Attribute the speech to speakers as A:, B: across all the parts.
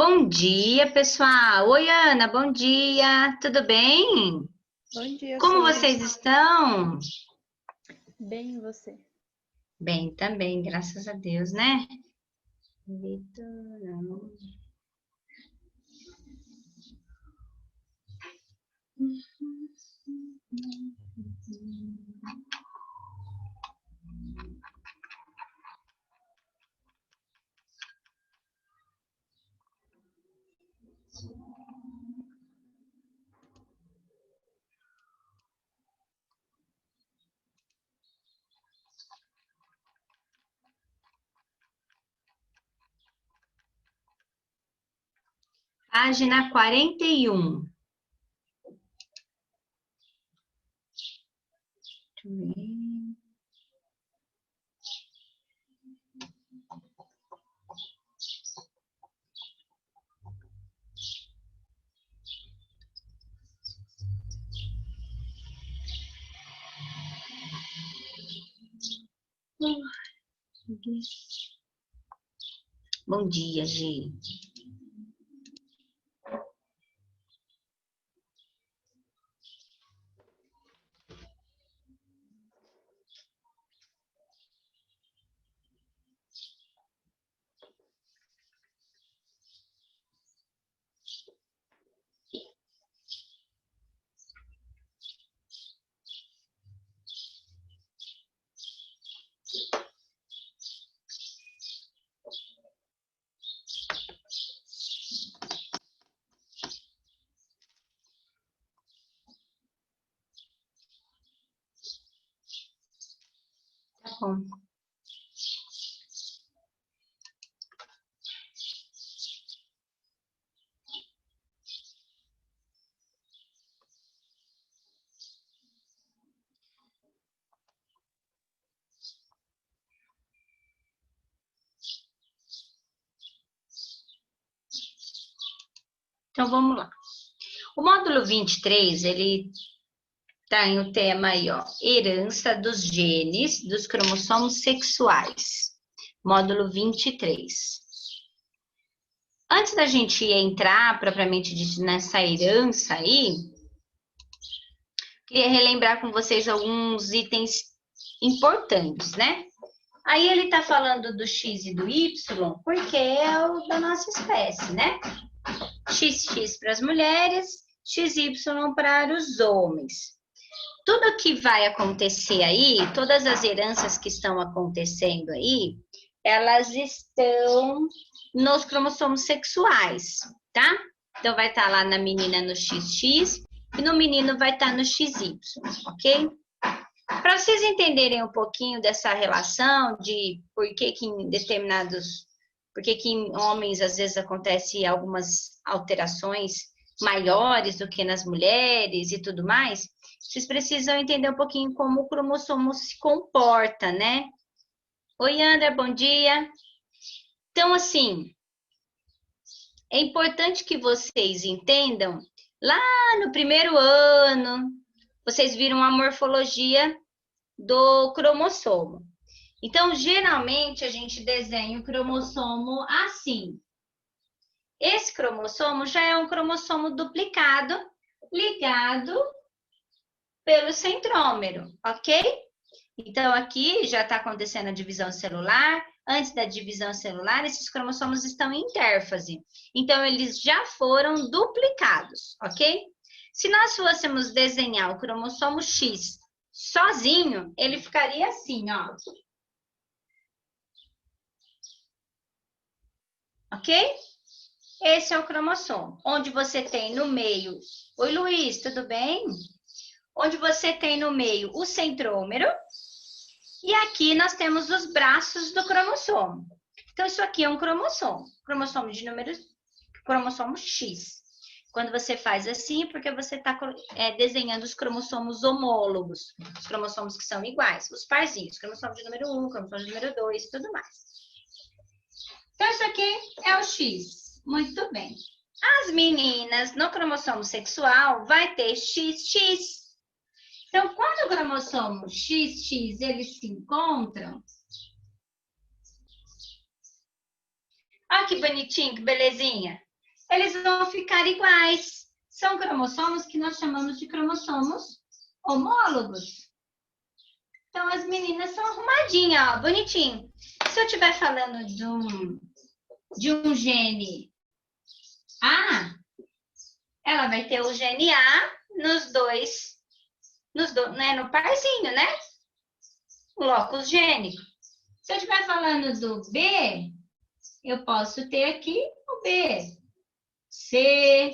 A: Bom dia, pessoal. Oi, Ana, bom dia. Tudo bem?
B: Bom dia,
A: Como
B: Sônia.
A: vocês estão?
B: Bem, e você?
A: Bem, também, graças a Deus, né? Vitor, não. Página 41. Deixa eu ver. Bom dia, Gi. Tá bom. Então, vamos lá. O módulo 23, ele tem o tema aí, ó, herança dos genes dos cromossomos sexuais. Módulo 23. Antes da gente entrar propriamente dito nessa herança aí, queria relembrar com vocês alguns itens importantes, né? Aí ele tá falando do X e do Y, porque é o da nossa espécie, né? XX para as mulheres, XY para os homens. Tudo que vai acontecer aí, todas as heranças que estão acontecendo aí, elas estão nos cromossomos sexuais, tá? Então, vai estar lá na menina no XX e no menino vai estar no XY, ok? Para vocês entenderem um pouquinho dessa relação de por que em determinados, por que em homens às vezes acontece algumas alterações maiores do que nas mulheres e tudo mais, vocês precisam entender um pouquinho como o cromossomo se comporta, né? Oi, André, bom dia. Então, assim, é importante que vocês entendam, lá no primeiro ano, vocês viram a morfologia do cromossomo. Então, geralmente, a gente desenha o cromossomo assim. Esse cromossomo já é um cromossomo duplicado, ligado pelo centrômero, ok? Então, aqui já está acontecendo a divisão celular. Antes da divisão celular, esses cromossomos estão em intérfase. Então, eles já foram duplicados, ok? Se nós fôssemos desenhar o cromossomo X sozinho, ele ficaria assim, ó. Ok? Esse é o cromossomo, onde você tem no meio... Oi, Luiz, tudo bem? Onde você tem no meio o centrômero. E aqui nós temos os braços do cromossomo. Então, isso aqui é um cromossomo. Cromossomo de número... Cromossomo X. Quando você faz assim, porque você está desenhando os cromossomos homólogos. Os cromossomos que são iguais. Os parzinhos. Cromossomo de número 1, cromossomo de número 2 e tudo mais. Então, isso aqui é o X. Muito bem. As meninas, no cromossomo sexual, vai ter XX. Então, quando o cromossomo XX, eles se encontram... Olha que bonitinho, que belezinha. eles vão ficar iguais. São cromossomos que nós chamamos de cromossomos homólogos. Então, as meninas são arrumadinhas, ó, bonitinho. Se eu estiver falando de um gene A, ela vai ter o gene A né, no parzinho, né? O locus gênico. Se eu estiver falando do B, eu posso ter aqui o B, C,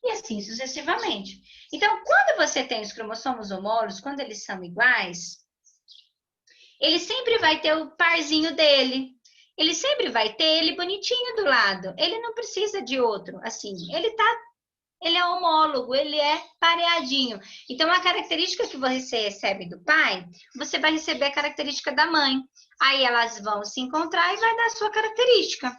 A: e assim sucessivamente. Então, quando você tem os cromossomos homólogos, quando eles são iguais, ele sempre vai ter o parzinho dele. Ele sempre vai ter ele bonitinho do lado. Ele não precisa de outro, assim. Ele é homólogo, ele é pareadinho. Então, a característica que você recebe do pai, você vai receber a característica da mãe. Aí elas vão se encontrar e vai dar a sua característica,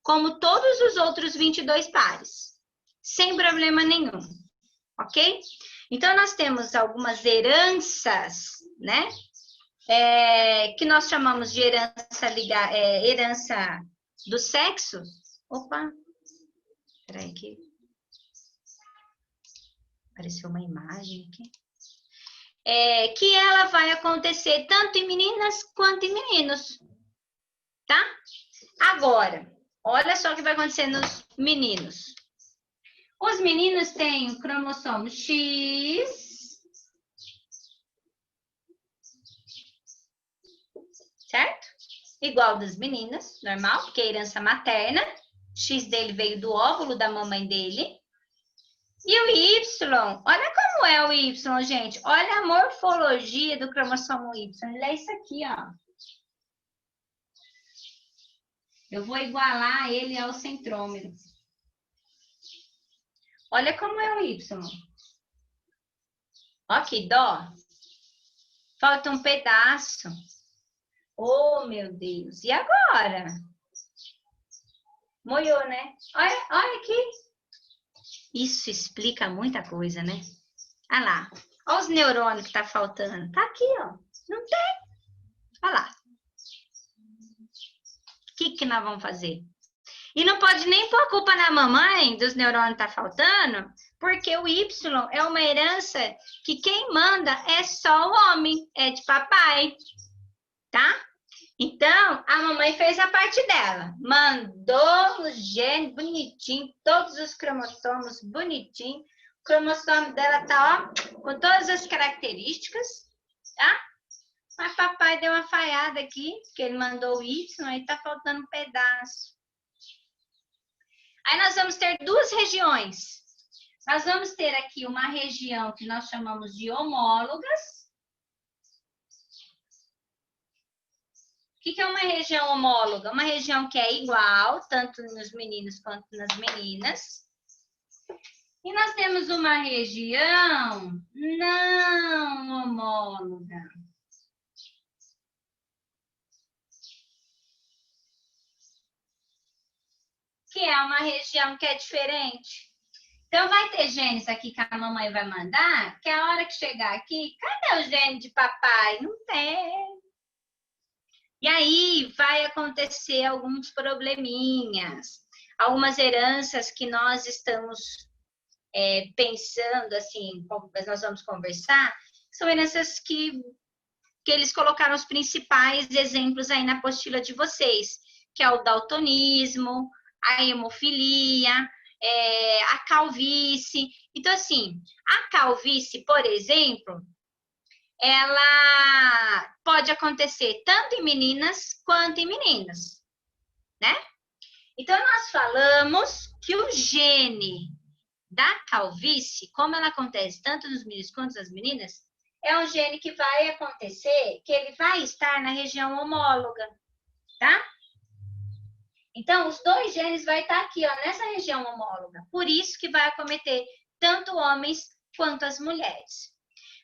A: como todos os outros 22 pares, sem problema nenhum, ok? Então, nós temos algumas heranças, né? Que nós chamamos de herança do sexo. Opa, peraí que apareceu uma imagem aqui. Que ela vai acontecer tanto em meninas quanto em meninos, tá? Agora, olha só o que vai acontecer nos meninos. Os meninos têm o cromossomo X, certo? Igual das meninas, normal, porque é herança materna. X dele veio do óvulo da mamãe dele. E o Y, olha como é o Y, gente. Olha a morfologia do cromossomo Y. Ele é isso aqui, ó. Eu vou igualar ele ao centrômero. Olha como é o Y. Ó que dó. Falta um pedaço. Oh, meu Deus. E agora? Molhou, né? Olha aqui. Isso explica muita coisa, né? Olha lá. Olha os neurônios que tá faltando. Tá aqui, ó. Não tem. Olha lá. O que nós vamos fazer? E não pode nem pôr a culpa na mamãe dos neurônios tá faltando, porque o Y é uma herança que quem manda é só o homem, é de papai, tá? Então, a mamãe fez a parte dela. Mandou os genes bonitinho, todos os cromossomos bonitinho. O cromossomo dela tá, ó, com todas as características, tá? Mas papai deu uma falhada aqui, que ele mandou o Y, aí tá faltando um pedaço. Aí nós vamos ter duas regiões. Nós vamos ter aqui uma região que nós chamamos de homólogas. O que é uma região homóloga? Uma região que é igual, tanto nos meninos quanto nas meninas. E nós temos uma região não homóloga. Que é uma região que é diferente. Então, vai ter genes aqui que a mamãe vai mandar, que a hora que chegar aqui, cadê o gene de papai? Não tem. E aí vai acontecer alguns probleminhas, algumas heranças que nós estamos pensando, assim, nós vamos conversar, são heranças que eles colocaram os principais exemplos aí na apostila de vocês, que é o daltonismo, a hemofilia, a calvície. Então, assim, a calvície, por exemplo, ela pode acontecer tanto em meninas quanto em meninos, né? Então, nós falamos que o gene da calvície, como ela acontece tanto nos meninos quanto nas meninas, é um gene que vai acontecer, que ele vai estar na região homóloga, tá? Então, os dois genes vai estar aqui, ó, nessa região homóloga. Por isso que vai acometer tanto homens quanto as mulheres.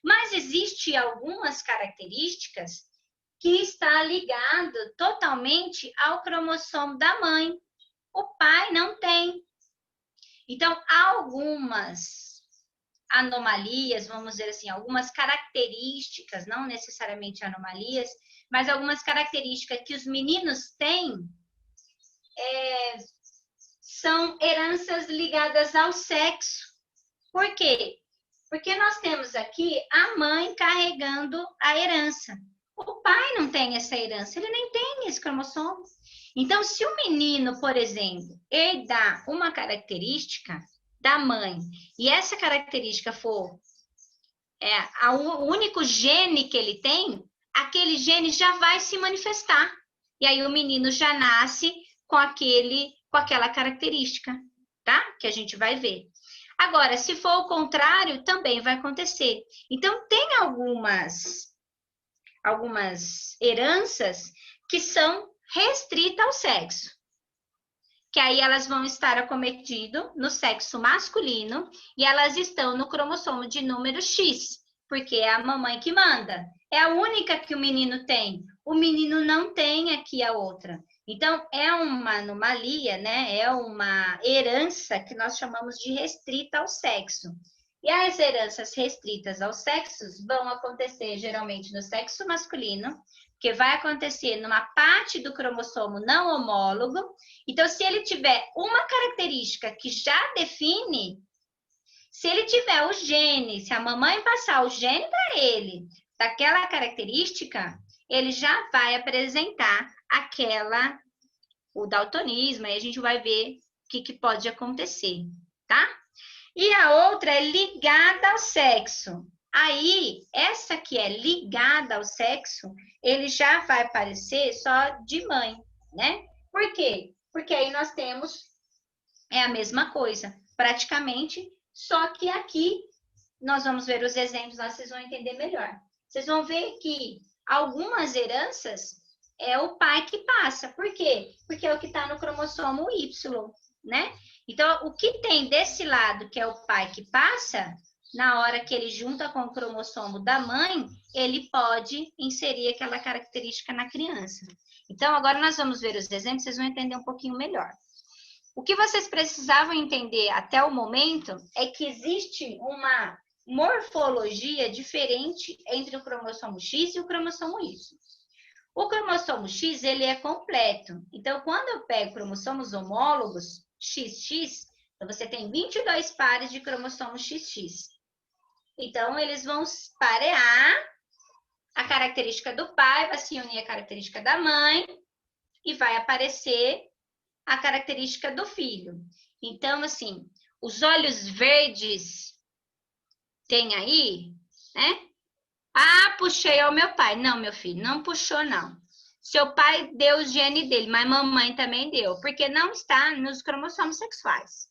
A: Mas existe algumas características que está ligado totalmente ao cromossomo da mãe. O pai não tem. Então, há algumas anomalias, vamos dizer assim, algumas características, não necessariamente anomalias, mas algumas características que os meninos têm são heranças ligadas ao sexo. Por quê? Porque nós temos aqui a mãe carregando a herança. O pai não tem essa herança, ele nem tem esse cromossomo. Então, se o menino, por exemplo, herdar uma característica da mãe, e essa característica for o único gene que ele tem, aquele gene já vai se manifestar. E aí o menino já nasce com aquela característica, tá? Que a gente vai ver. Agora, se for o contrário, também vai acontecer. Então, tem algumas heranças que são restritas ao sexo. Que aí elas vão estar acometidas no sexo masculino e elas estão no cromossomo de número X, porque é a mamãe que manda. É a única que o menino tem. O menino não tem aqui a outra. Então, é uma anomalia, né? É uma herança que nós chamamos de restrita ao sexo. E as heranças restritas aos sexos vão acontecer geralmente no sexo masculino, que vai acontecer numa parte do cromossomo não homólogo. Então, se ele tiver uma característica que já define, se ele tiver o gene, se a mamãe passar o gene para ele, daquela característica, ele já vai apresentar o daltonismo, aí a gente vai ver o que pode acontecer, tá? E a outra é ligada ao sexo. Aí, essa que é ligada ao sexo, ele já vai aparecer só de mãe, né? Por quê? Porque aí nós temos a mesma coisa, praticamente, só que aqui nós vamos ver os exemplos, vocês vão entender melhor. Vocês vão ver que algumas heranças é o pai que passa. Por quê? Porque é o que está no cromossomo Y, né? Então, o que tem desse lado, que é o pai que passa, na hora que ele junta com o cromossomo da mãe, ele pode inserir aquela característica na criança. Então, agora nós vamos ver os exemplos, vocês vão entender um pouquinho melhor. O que vocês precisavam entender até o momento é que existe uma morfologia diferente entre o cromossomo X e o cromossomo Y. O cromossomo X, ele é completo. Então, quando eu pego cromossomos homólogos, XX, então você tem 22 pares de cromossomo XX. Então, eles vão parear a característica do pai, vai se unir a característica da mãe e vai aparecer a característica do filho. Então, assim, os olhos verdes tem aí, né? Ah, puxei ao meu pai. Não, meu filho, não puxou, não. Seu pai deu o gene dele, mas mamãe também deu, porque não está nos cromossomos sexuais.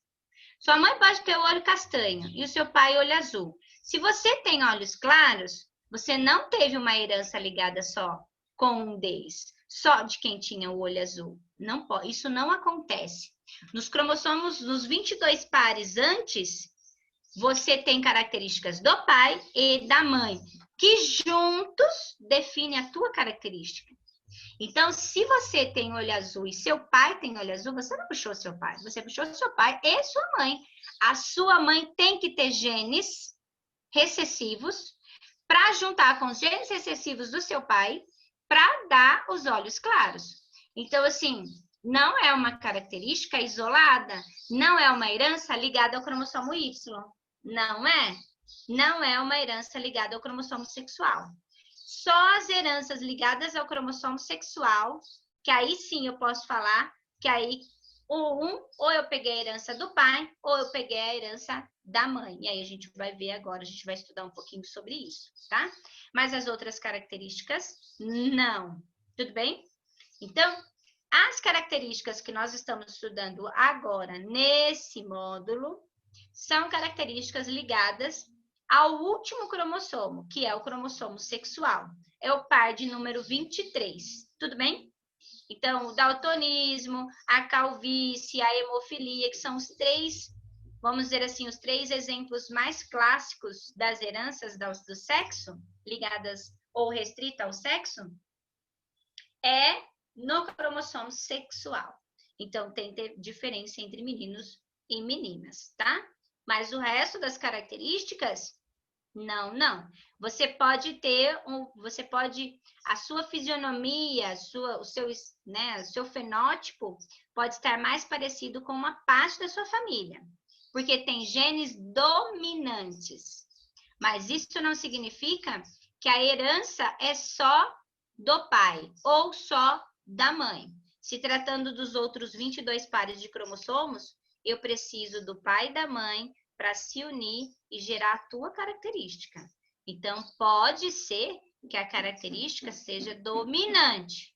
A: Sua mãe pode ter o olho castanho e o seu pai olho azul. Se você tem olhos claros, você não teve uma herança ligada só com um deles, só de quem tinha o olho azul. Não pode, isso não acontece. Nos cromossomos, nos 22 pares antes, você tem características do pai e da mãe, que juntos definem a tua característica. Então, se você tem olho azul e seu pai tem olho azul, você não puxou seu pai, você puxou seu pai e sua mãe. A sua mãe tem que ter genes recessivos para juntar com os genes recessivos do seu pai para dar os olhos claros. Então, assim, não é uma característica isolada, não é uma herança ligada ao cromossomo Y. Não é? Não é uma herança ligada ao cromossomo sexual. Só as heranças ligadas ao cromossomo sexual, que aí sim eu posso falar que aí ou eu peguei a herança do pai, ou eu peguei a herança da mãe. E aí a gente vai ver agora, a gente vai estudar um pouquinho sobre isso, tá? Mas as outras características, não. Tudo bem? Então, as características que nós estamos estudando agora nesse módulo são características ligadas ao último cromossomo, que é o cromossomo sexual. É o par de número 23. Tudo bem? Então, o daltonismo, a calvície, a hemofilia, que são os três, vamos dizer assim, os três exemplos mais clássicos das heranças do sexo, ligadas ou restritas ao sexo, é no cromossomo sexual. Então, tem diferença entre meninos e meninas, tá? Mas o resto das características Não, não. Você pode ter a sua fisionomia, o seu fenótipo pode estar mais parecido com uma parte da sua família, porque tem genes dominantes. Mas isso não significa que a herança é só do pai ou só da mãe. Se tratando dos outros 22 pares de cromossomos, eu preciso do pai e da mãe para se unir e gerar a tua característica. Então, pode ser que a característica seja dominante,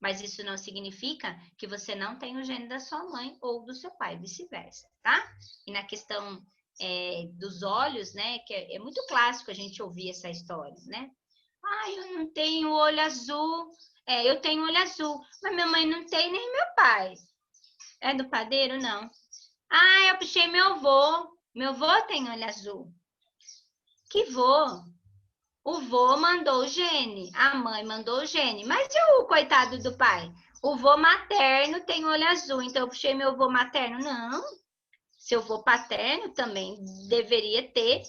A: mas isso não significa que você não tem o gene da sua mãe ou do seu pai, vice-versa, tá? E na questão dos olhos, né, que é muito clássico a gente ouvir essa história, né? Ah, eu não tenho olho azul, eu tenho olho azul, mas minha mãe não tem, nem meu pai. É do padeiro? Não. Ah, eu puxei meu avô. Meu avô tem olho azul. Que vô? O vô mandou o gene, a mãe mandou o gene. Mas e o coitado do pai? O vô materno tem olho azul, então eu puxei meu vô materno? Não. Seu vô paterno também deveria ter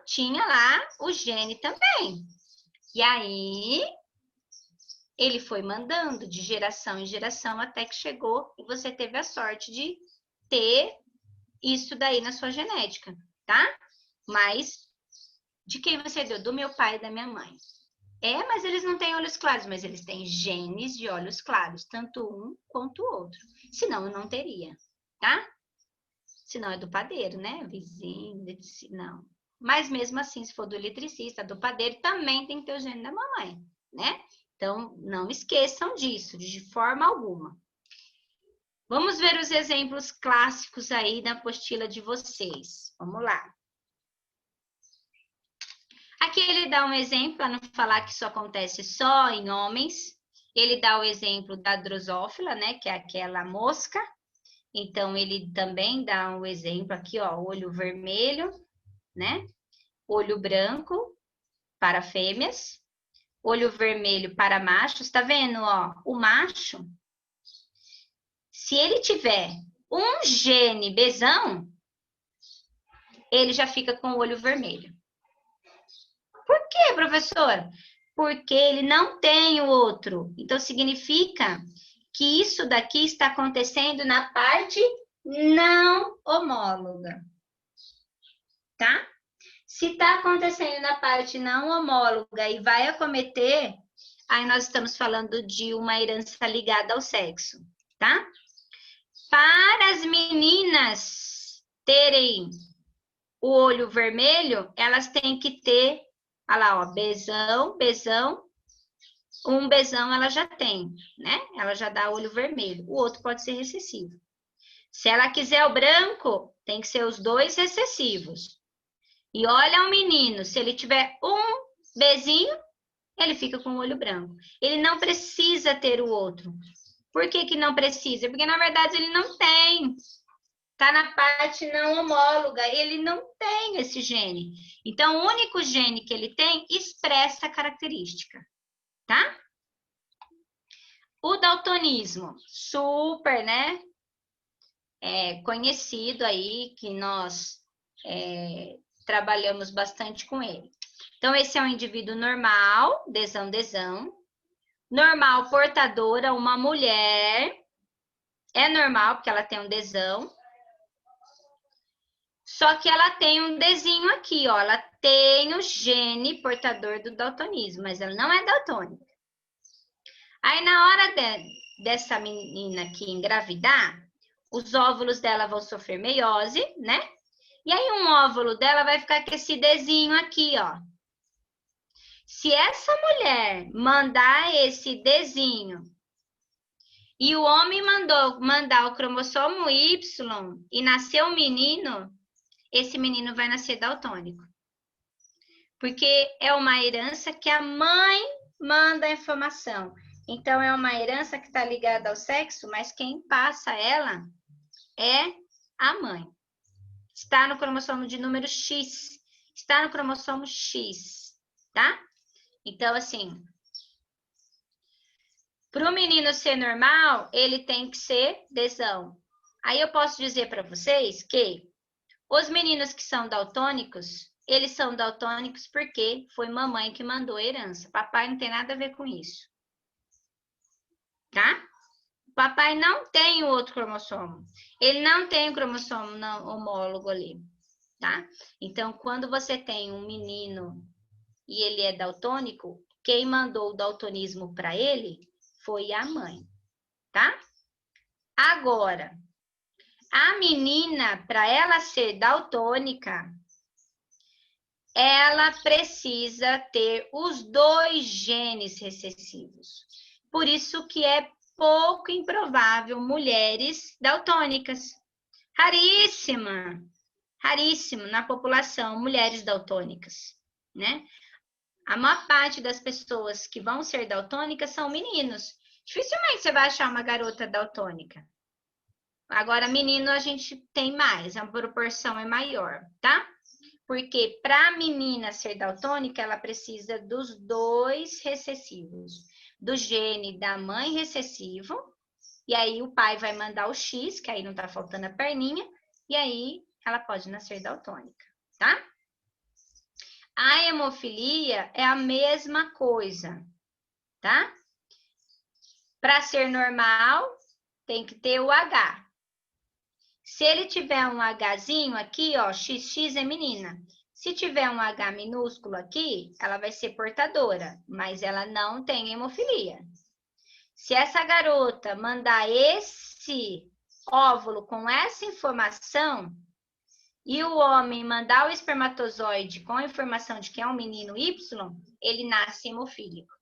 A: tinha lá o gene também. E aí, ele foi mandando de geração em geração até que chegou e você teve a sorte de ter isso daí na sua genética, tá? Mas de quem você deu? Do meu pai e da minha mãe. Mas eles não têm olhos claros, mas eles têm genes de olhos claros, tanto um quanto o outro. Senão eu não teria, tá? Senão é do padeiro, né? Vizinho, não. Mas mesmo assim, se for do eletricista, do padeiro, também tem que ter o gene da mamãe, né? Então, não esqueçam disso, de forma alguma. Vamos ver os exemplos clássicos aí da apostila de vocês. Vamos lá. Aqui ele dá um exemplo, para não falar que isso acontece só em homens. Ele dá o exemplo da drosófila, né? Que é aquela mosca. Então, ele também dá um exemplo aqui, ó, olho vermelho, né? Olho branco para fêmeas, olho vermelho para machos. Tá vendo, ó? O macho, se ele tiver um gene besão, ele já fica com o olho vermelho. Por quê, professora? Porque ele não tem o outro. Então, significa que isso daqui está acontecendo na parte não homóloga. Tá? Se está acontecendo na parte não homóloga e vai acometer, aí nós estamos falando de uma herança ligada ao sexo, tá? Para as meninas terem o olho vermelho, elas têm que ter, olha lá, ó, besão, um besão ela já tem, né? Ela já dá olho vermelho. O outro pode ser recessivo. Se ela quiser o branco, tem que ser os dois recessivos. E olha o menino, se ele tiver um bezinho, ele fica com o olho branco. Ele não precisa ter o outro. Por que que não precisa? Porque, na verdade, ele não tem. Está na parte não homóloga, ele não tem esse gene. Então, o único gene que ele tem expressa a característica, tá? O daltonismo, super, né? Conhecido aí, que nós trabalhamos bastante com ele. Então, esse é um indivíduo normal, desão. Normal portadora, uma mulher. É normal, porque ela tem um desão. Só que ela tem um desenho aqui, ó. Ela tem o gene portador do daltonismo, mas ela não é daltônica. Aí, na hora dessa menina aqui engravidar, os óvulos dela vão sofrer meiose, né? E aí, um óvulo dela vai ficar com esse desenho aqui, ó. Se essa mulher mandar esse desenho e o homem mandar o cromossomo Y e nascer um menino, esse menino vai nascer daltônico. Porque é uma herança que a mãe manda a informação. Então, é uma herança que está ligada ao sexo, mas quem passa ela é a mãe. Está no cromossomo de número X. Está no cromossomo X, tá? Então, assim, para o menino ser normal, ele tem que ser desão. Aí eu posso dizer para vocês que Os meninos que são daltônicos, eles são daltônicos porque foi mamãe que mandou a herança. Papai não tem nada a ver com isso. Tá? Papai não tem o outro cromossomo. Ele não tem o cromossomo não, homólogo ali. Tá? Então, quando você tem um menino e ele é daltônico, quem mandou o daltonismo para ele foi a mãe. Tá? Agora, a menina, para ela ser daltônica, ela precisa ter os 2 genes recessivos. Por isso que é pouco improvável mulheres daltônicas. Raríssimo na população, mulheres daltônicas, né? A maior parte das pessoas que vão ser daltônicas são meninos. Dificilmente você vai achar uma garota daltônica. Agora, menino, a gente tem mais, a proporção é maior, tá? Porque para a menina ser daltônica, ela precisa dos 2 recessivos. Do gene da mãe recessivo, e aí o pai vai mandar o X, que aí não tá faltando a perninha, e aí ela pode nascer daltônica, tá? A hemofilia é a mesma coisa, tá? Para ser normal, tem que ter o H. Se ele tiver um Hzinho aqui, ó, XX é menina. Se tiver um H minúsculo aqui, ela vai ser portadora, mas ela não tem hemofilia. Se essa garota mandar esse óvulo com essa informação e o homem mandar o espermatozoide com a informação de que é um menino Y, ele nasce hemofílico.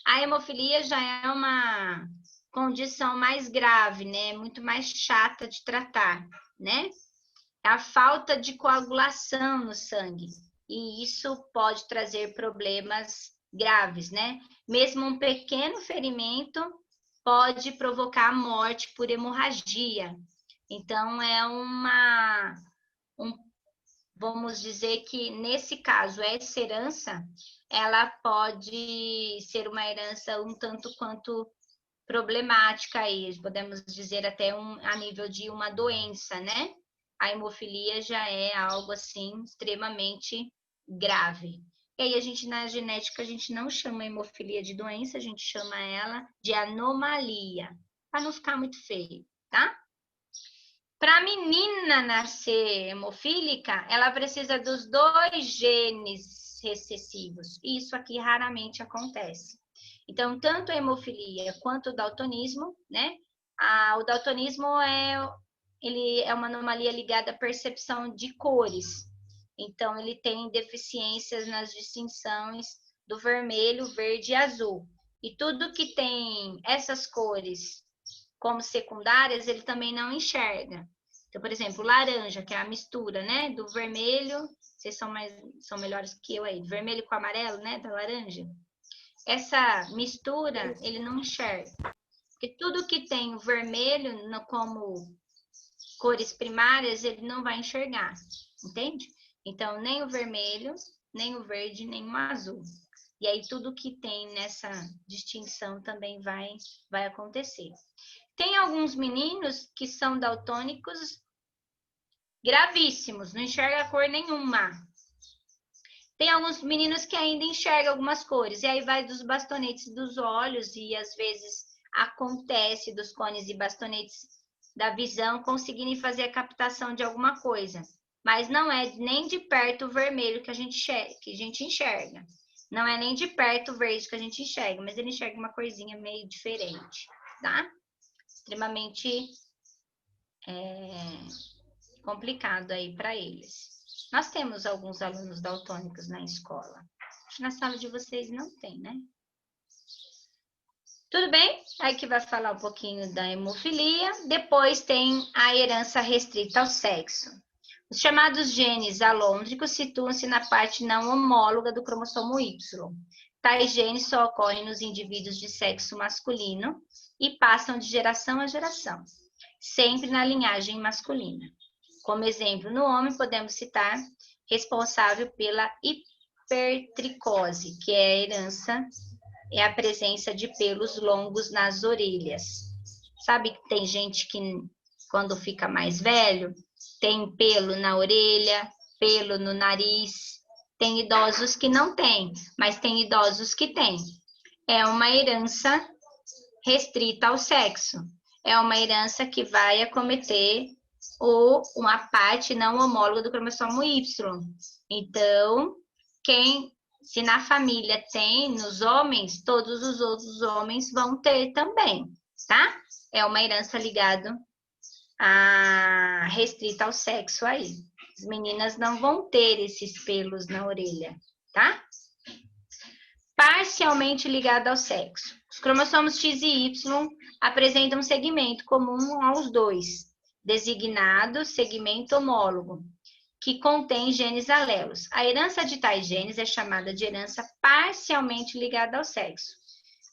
A: A hemofilia já é uma condição mais grave, né? Muito mais chata de tratar, né? É a falta de coagulação no sangue. E isso pode trazer problemas graves, né? Mesmo um pequeno ferimento pode provocar a morte por hemorragia. Então, é vamos dizer que, nesse caso, essa herança, ela pode ser uma herança um tanto quanto problemática aí, podemos dizer até a nível de uma doença, né? A hemofilia já é algo, assim, extremamente grave. E aí, na genética, a gente não chama a hemofilia de doença, a gente chama ela de anomalia, para não ficar muito feio, tá? Para a menina nascer hemofílica, ela precisa dos 2 genes recessivos. Isso aqui raramente acontece. Então, tanto a hemofilia quanto o daltonismo, né? O daltonismo ele é uma anomalia ligada à percepção de cores. Então, ele tem deficiências nas distinções do vermelho, verde e azul. E tudo que tem essas cores como secundárias, ele também não enxerga. Então, por exemplo, laranja, que é a mistura, né, do vermelho, vocês são melhores que eu aí, do vermelho com amarelo, né, da laranja. Essa mistura, ele não enxerga. Porque tudo que tem o vermelho como cores primárias, ele não vai enxergar, entende? Então, nem o vermelho, nem o verde, nem o azul. E aí, tudo que tem nessa distinção também vai acontecer. Tem alguns meninos que são daltônicos gravíssimos, não enxerga cor nenhuma. Tem alguns meninos que ainda enxergam algumas cores, e aí vai dos bastonetes dos olhos, e às vezes acontece dos cones e bastonetes da visão conseguirem fazer a captação de alguma coisa. Mas não é nem de perto o vermelho que a gente enxerga. Não é nem de perto o verde que a gente enxerga, mas ele enxerga uma corzinha meio diferente, tá? Extremamente complicado aí para eles. Nós temos alguns alunos daltônicos na escola. Acho que na sala de vocês não tem, né? Tudo bem? Aí que vai falar um pouquinho da hemofilia. Depois tem a herança restrita ao sexo. Os chamados genes alôndricos situam-se na parte não homóloga do cromossomo Y. Tais genes só ocorrem nos indivíduos de sexo masculino e passam de geração a geração, sempre na linhagem masculina. Como exemplo, no homem podemos citar responsável pela hipertricose, que é a herança, é a presença de pelos longos nas orelhas. Sabe que tem gente que, quando fica mais velho, tem pelo na orelha, pelo no nariz. Tem idosos que não têm, mas tem idosos que têm. É uma herança restrita ao sexo. É uma herança que vai acometer uma parte não homóloga do cromossomo Y. Então, se na família tem nos homens, todos os outros homens vão ter também, tá? É uma herança ligada restrita ao sexo aí. As meninas não vão ter esses pelos na orelha, tá? Parcialmente ligado ao sexo. Os cromossomos X e Y apresentam um segmento comum aos dois, designado segmento homólogo, que contém genes alelos. A herança de tais genes é chamada de herança parcialmente ligada ao sexo.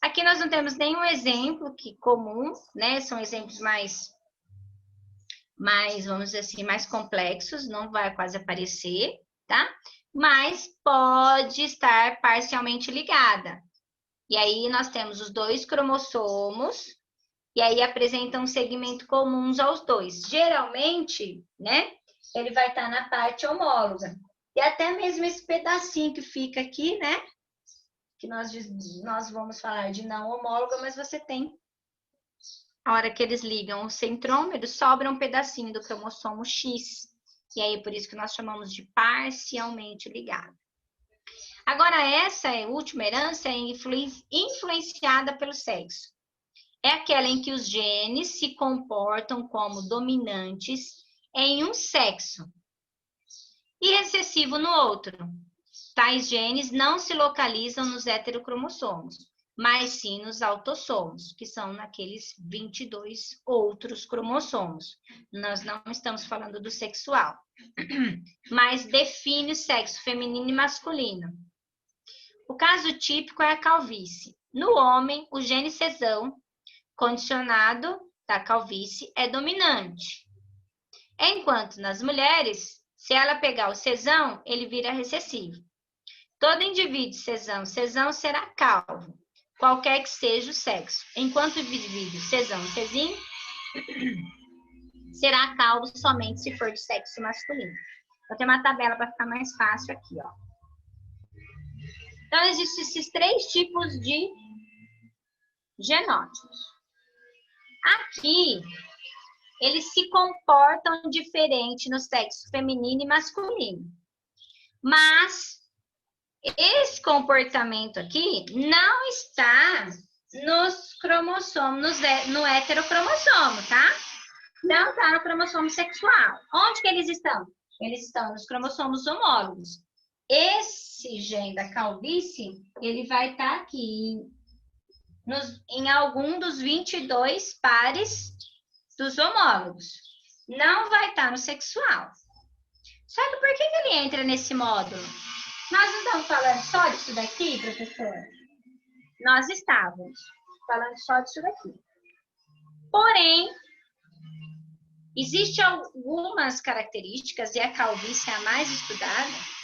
A: Aqui nós não temos nenhum exemplo comum, né? São exemplos mais, vamos dizer assim, mais complexos, não vai quase aparecer, tá? Mas pode estar parcialmente ligada. E aí nós temos os dois cromossomos, e aí apresentam um segmento comuns aos dois. Geralmente, né, ele vai estar na parte homóloga. E até mesmo esse pedacinho que fica aqui, né, que nós vamos falar de não homóloga, mas você tem, a hora que eles ligam o centrômero, sobra um pedacinho do cromossomo X. E aí, por isso que nós chamamos de parcialmente ligado. Agora, essa última herança é influenciada pelo sexo. É aquela em que os genes se comportam como dominantes em um sexo e recessivo no outro. Tais genes não se localizam nos heterocromossomos, mas sim nos autossomos, que são naqueles 22 outros cromossomos. Nós não estamos falando do sexual, mas define o sexo feminino e masculino. O caso típico é a calvície. No homem, o gene cesão, condicionado da calvície, é dominante. Enquanto nas mulheres, se ela pegar o cesão, ele vira recessivo. Todo indivíduo cesão será calvo, qualquer que seja o sexo. Enquanto o indivíduo cesão será calvo somente se for de sexo masculino. Vou ter uma tabela para ficar mais fácil aqui, ó. Então, existem esses 3 tipos de genótipos. Aqui, eles se comportam diferente no sexo feminino e masculino. Mas esse comportamento aqui não está nos cromossomos, no heterocromossomo, tá? Não está no cromossomo sexual. Onde que eles estão? Eles estão nos cromossomos homólogos. Esse gene da calvície, ele vai estar aqui em algum dos 22 pares dos homólogos. Não vai estar no sexual. Sabe por que ele entra nesse módulo? Nós não estamos falando só disso daqui, professor? Nós estávamos falando só disso daqui. Porém, existem algumas características, e a calvície é a mais estudada,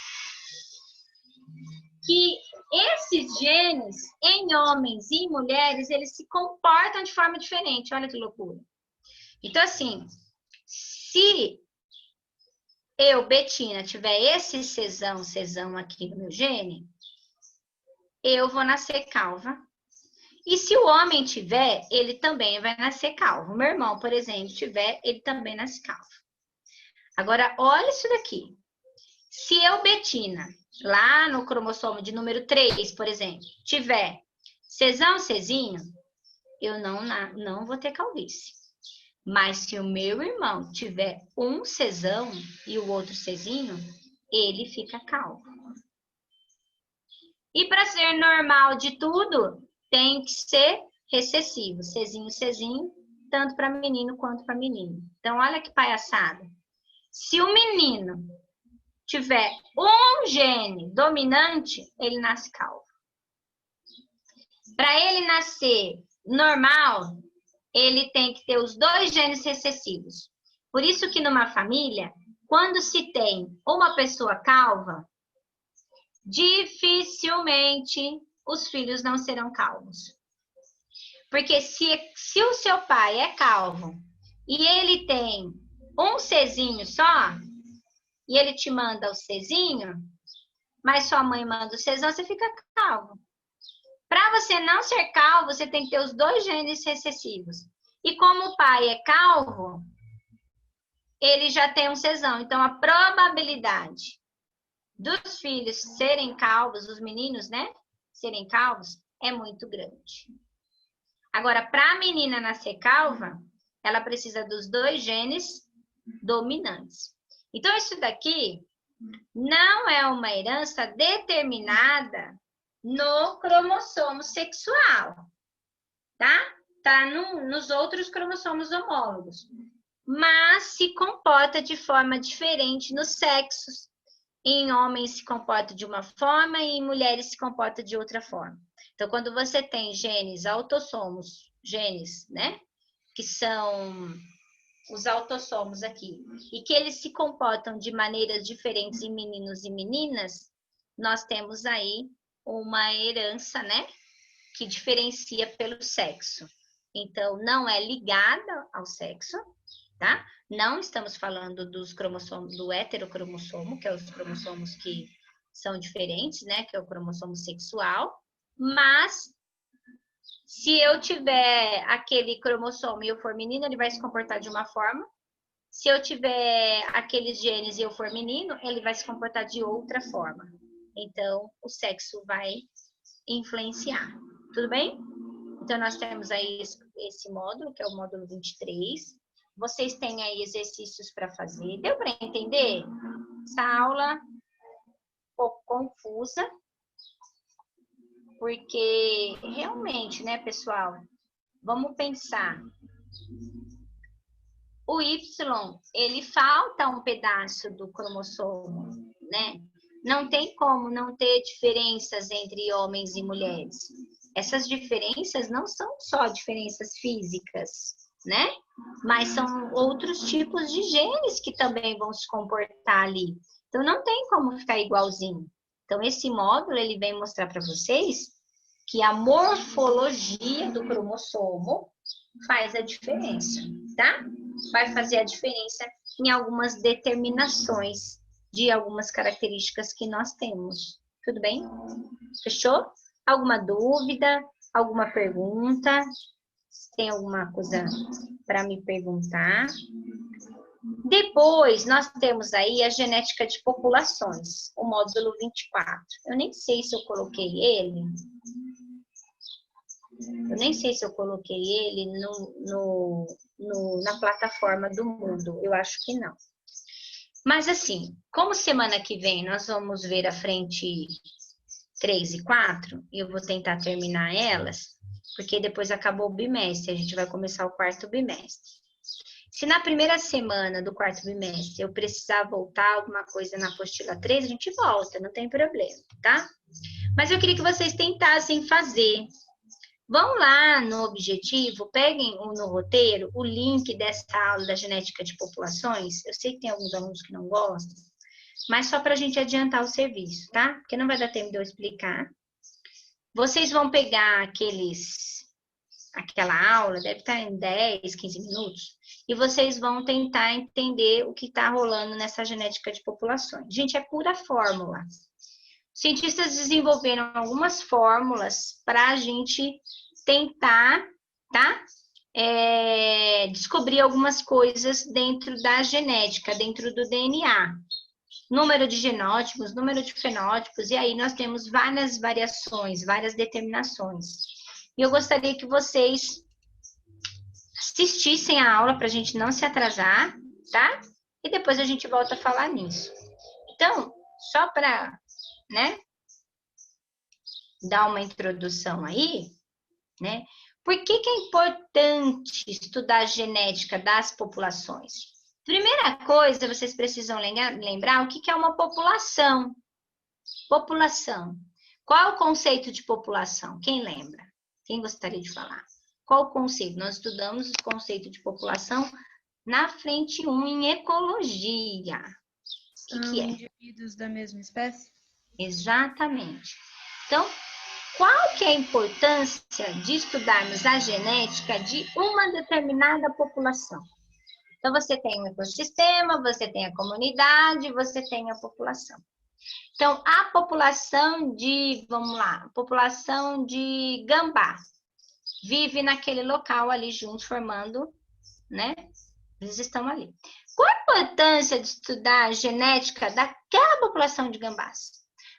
A: que esses genes, em homens e em mulheres, eles se comportam de forma diferente. Olha que loucura. Então, assim, se eu, Betina, tiver esse cesão aqui no meu gene, eu vou nascer calva. E se o homem tiver, ele também vai nascer calvo. Meu irmão, por exemplo, tiver, ele também nasce calvo. Agora, olha isso daqui. Se eu, Betina, lá no cromossomo de número 3, por exemplo, tiver cezinho, eu não vou ter calvície. Mas se o meu irmão tiver um cesão e o outro cezinho, ele fica calvo. E para ser normal de tudo, tem que ser recessivo, cezinho, tanto para menino quanto para menina. Então, olha que palhaçada. Se o menino tiver um gene dominante, ele nasce calvo. Para ele nascer normal, ele tem que ter os 2 genes recessivos. Por isso que numa família, quando se tem uma pessoa calva, dificilmente os filhos não serão calvos. Porque se o seu pai é calvo e ele tem um Czinho só, e ele te manda o Czinho, mas sua mãe manda o Czão, você fica calvo. Para você não ser calvo, você tem que ter os dois genes recessivos. E como o pai é calvo, ele já tem um Czão. Então, a probabilidade dos filhos serem calvos, os meninos, né, serem calvos, é muito grande. Agora, para a menina nascer calva, ela precisa dos dois genes dominantes. Então, isso daqui não é uma herança determinada no cromossomo sexual, tá? Tá nos outros cromossomos homólogos. Mas se comporta de forma diferente nos sexos. Em homens se comporta de uma forma e em mulheres se comporta de outra forma. Então, quando você tem genes autossomos, genes, né? Que são os autossomos aqui, e que eles se comportam de maneiras diferentes em meninos e meninas, nós temos aí uma herança, né? Que diferencia pelo sexo. Então, não é ligada ao sexo, tá? Não estamos falando dos cromossomos, do heterocromossomo, que é os cromossomos que são diferentes, né? Que é o cromossomo sexual, mas se eu tiver aquele cromossomo e eu for menino, ele vai se comportar de uma forma. Se eu tiver aqueles genes e eu for menino, ele vai se comportar de outra forma. Então, o sexo vai influenciar. Tudo bem? Então, nós temos aí esse módulo, que é o módulo 23. Vocês têm aí exercícios para fazer. Deu para entender? Essa aula um pouco confusa, porque realmente, né, pessoal? Vamos pensar. O Y, ele falta um pedaço do cromossomo, né? Não tem como não ter diferenças entre homens e mulheres. Essas diferenças não são só diferenças físicas, né? Mas são outros tipos de genes que também vão se comportar ali. Então, não tem como ficar igualzinho. Então, esse módulo, ele vem mostrar para vocês que a morfologia do cromossomo faz a diferença, tá? Vai fazer a diferença em algumas determinações de algumas características que nós temos. Tudo bem? Fechou? Alguma dúvida? Alguma pergunta? Tem alguma coisa para me perguntar? Depois, nós temos aí a genética de populações, o módulo 24. Eu nem sei se eu coloquei ele. Eu nem sei se eu coloquei ele na plataforma do Moodle. Eu acho que não. Mas assim, como semana que vem nós vamos ver a frente 3 e 4, e eu vou tentar terminar elas, porque depois acabou o bimestre, a gente vai começar o quarto bimestre. Se na primeira semana do quarto bimestre eu precisar voltar alguma coisa na apostila 3, a gente volta, não tem problema, tá? Mas eu queria que vocês tentassem fazer. Vão lá no objetivo, peguem no roteiro o link dessa aula da genética de populações. Eu sei que tem alguns alunos que não gostam, mas só para a gente adiantar o serviço, tá? Porque não vai dar tempo de eu explicar. Vocês vão pegar aquela aula, deve estar em 10, 15 minutos, e vocês vão tentar entender o que está rolando nessa genética de populações. Gente, é pura fórmula. Cientistas desenvolveram algumas fórmulas para a gente tentar, tá? Descobrir algumas coisas dentro da genética, dentro do DNA. Número de genótipos, número de fenótipos, e aí nós temos várias variações, várias determinações. E eu gostaria que vocês assistissem a aula para a gente não se atrasar, tá? E depois a gente volta a falar nisso. Então, só para, né, dar uma introdução aí, né? Por que é importante estudar a genética das populações? Primeira coisa, vocês precisam lembrar o que é uma população. População. Qual é o conceito de população? Quem lembra? Quem gostaria de falar? Qual o conceito? Nós estudamos o conceito de população na frente 1 em ecologia. O que é?
B: Indivíduos da mesma espécie?
A: Exatamente. Então, qual que é a importância de estudarmos a genética de uma determinada população? Então, você tem o ecossistema, você tem a comunidade, você tem a população. Então, a população de, vamos lá, população de gambá vive naquele local ali juntos, formando, né? Eles estão ali. Qual a importância de estudar a genética daquela população de gambás?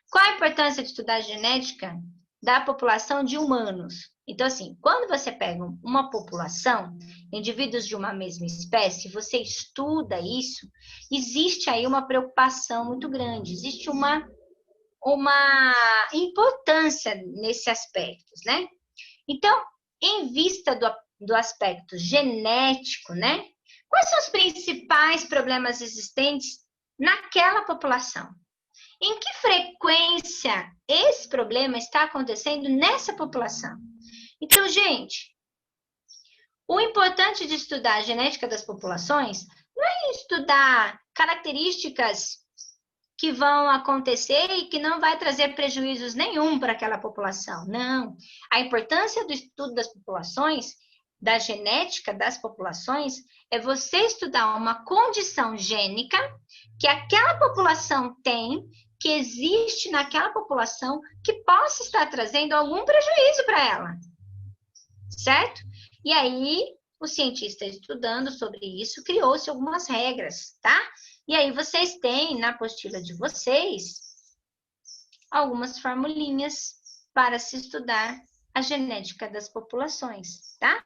A: Qual a importância de estudar a genética da população de humanos? Então, assim, quando você pega uma população, indivíduos de uma mesma espécie, você estuda isso, existe aí uma preocupação muito grande, existe uma importância nesse aspecto, né? Então, em vista do aspecto genético, né? Quais são os principais problemas existentes naquela população? Em que frequência esse problema está acontecendo nessa população? Então, gente, o importante de estudar a genética das populações não é estudar características que vão acontecer e que não vai trazer prejuízos nenhum para aquela população. Não. A importância do estudo das populações, da genética das populações, é você estudar uma condição gênica que aquela população tem, que existe naquela população, que possa estar trazendo algum prejuízo para ela. Certo? E aí, o cientista estudando sobre isso, criou-se algumas regras, tá? E aí, vocês têm na apostila de vocês algumas formulinhas para se estudar a genética das populações, tá?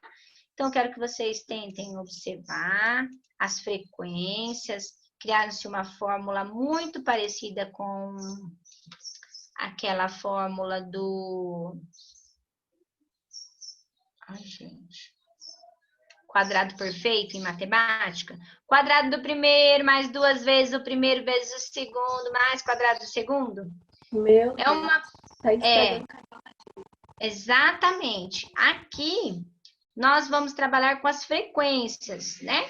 A: Então, eu quero que vocês tentem observar as frequências. Criaram-se uma fórmula muito parecida com aquela fórmula do... Ai, gente. Quadrado perfeito em matemática. Quadrado do primeiro mais 2 vezes o primeiro vezes o segundo mais quadrado do segundo.
C: Meu
A: É uma...
C: Tá
A: exatamente. Aqui, nós vamos trabalhar com as frequências, né?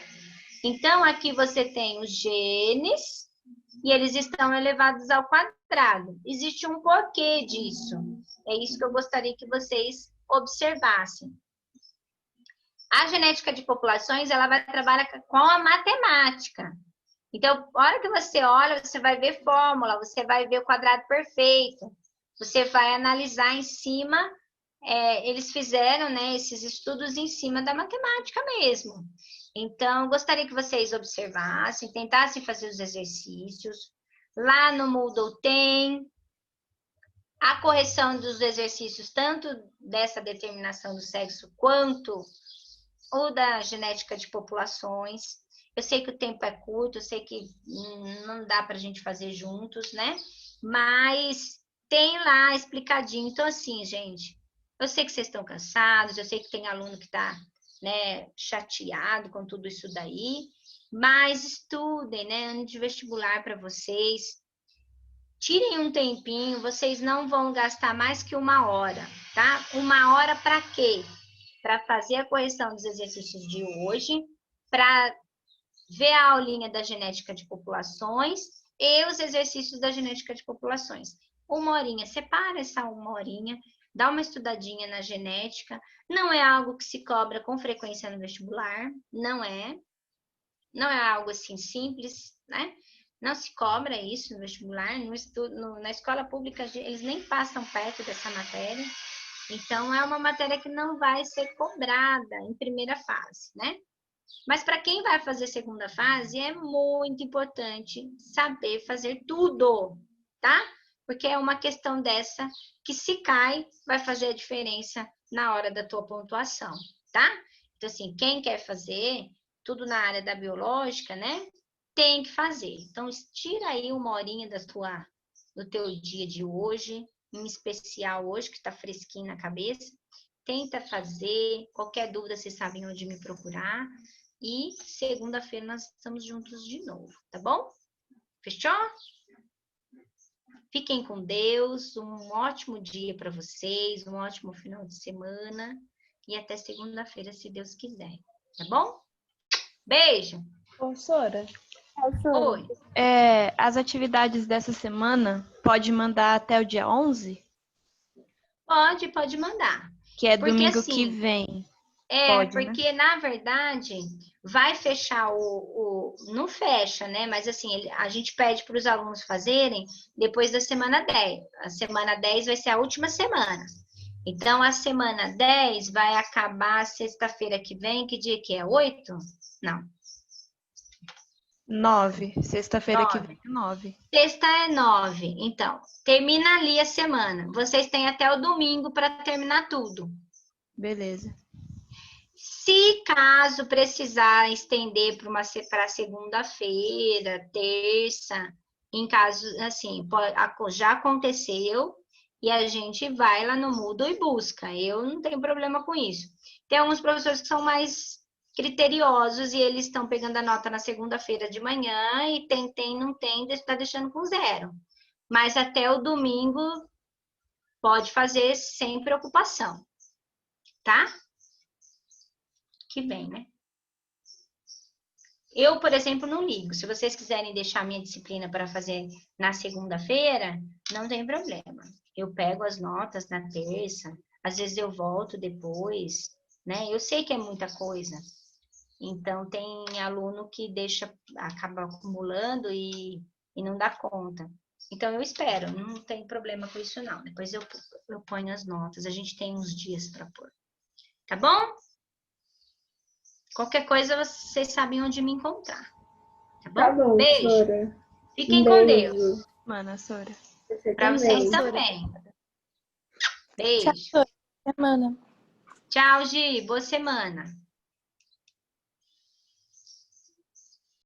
A: Então, aqui você tem os genes e eles estão elevados ao quadrado. Existe um porquê disso. É isso que eu gostaria que vocês observassem. A genética de populações, ela vai trabalhar com a matemática. Então, a hora que você olha, você vai ver fórmula, você vai ver o quadrado perfeito, você vai analisar em cima, eles fizeram, né, esses estudos em cima da matemática mesmo. Então, gostaria que vocês observassem, tentassem fazer os exercícios. Lá no Moodle tem a correção dos exercícios, tanto dessa determinação do sexo, quanto ou da genética de populações. Eu sei que o tempo é curto, eu sei que não dá para a gente fazer juntos, né? Mas tem lá explicadinho. Então, assim, gente, eu sei que vocês estão cansados, eu sei que tem aluno que está, né, chateado com tudo isso daí, mas estudem, né? Ano de vestibular para vocês. Tirem um tempinho, vocês não vão gastar mais que 1 hora, tá? 1 hora para quê? Para fazer a correção dos exercícios de hoje, para ver a aulinha da genética de populações e os exercícios da genética de populações. 1 horinha, separa essa 1 horinha, dá uma estudadinha na genética. Não é algo que se cobra com frequência no vestibular, não é. Não é algo assim simples, né? Não se cobra isso no vestibular, na escola pública eles nem passam perto dessa matéria. Então, é uma matéria que não vai ser cobrada em primeira fase, né? Mas para quem vai fazer segunda fase, é muito importante saber fazer tudo, tá? Porque é uma questão dessa que se cai, vai fazer a diferença na hora da tua pontuação, tá? Então, assim, quem quer fazer tudo na área da biológica, né? Tem que fazer. Então, tira aí 1 horinha do teu dia de hoje, em especial hoje, que está fresquinho na cabeça. Tenta fazer. Qualquer dúvida, vocês sabem onde me procurar. E segunda-feira nós estamos juntos de novo, tá bom? Fechou? Fiquem com Deus. Um ótimo dia para vocês. Um ótimo final de semana. E até segunda-feira, se Deus quiser. Tá bom? Beijo!
B: Professora,
A: Oi.
B: as atividades dessa semana pode mandar até o dia 11?
A: Pode mandar.
B: Que é
A: Porque,
B: domingo
A: assim,
B: que vem.
A: É,
B: Pode, né?
A: porque, na verdade, vai fechar não fecha, né? Mas assim, a gente pede para os alunos fazerem depois da semana 10. A semana 10 vai ser a última semana. Então, a semana 10 vai acabar sexta-feira que vem. Que dia que é? 8? Não.
B: 9. Sexta-feira que
A: 9.
B: vem é 9.
A: Sexta é 9. Então, termina ali a semana. Vocês têm até o domingo para terminar tudo.
B: Beleza.
A: Se caso precisar estender para segunda-feira, terça, em caso assim, já aconteceu e a gente vai lá no Moodle e busca. Eu não tenho problema com isso. Tem alguns professores que são mais criteriosos e eles estão pegando a nota na segunda-feira de manhã e tem, não tem, está deixando com 0. Mas até o domingo pode fazer sem preocupação, tá? Que vem, né? Eu, por exemplo, não ligo. Se vocês quiserem deixar minha disciplina para fazer na segunda-feira, não tem problema. Eu pego as notas na terça, às vezes eu volto depois, né? Eu sei que é muita coisa. Então, tem aluno que acaba acumulando e não dá conta. Então, eu espero, não tem problema com isso, não. Depois eu ponho as notas, a gente tem uns dias para pôr. Tá bom? Qualquer coisa, vocês sabem onde me encontrar. Tá bom?
C: Tá bom,
A: Beijo.
C: Sora.
A: Fiquem com Deus.
C: Beijo.
B: Mana, Sora.
C: Você
A: Para vocês
C: também.
A: também. Beijo.
D: Tchau, semana.
A: Tchau, Gi. Boa semana.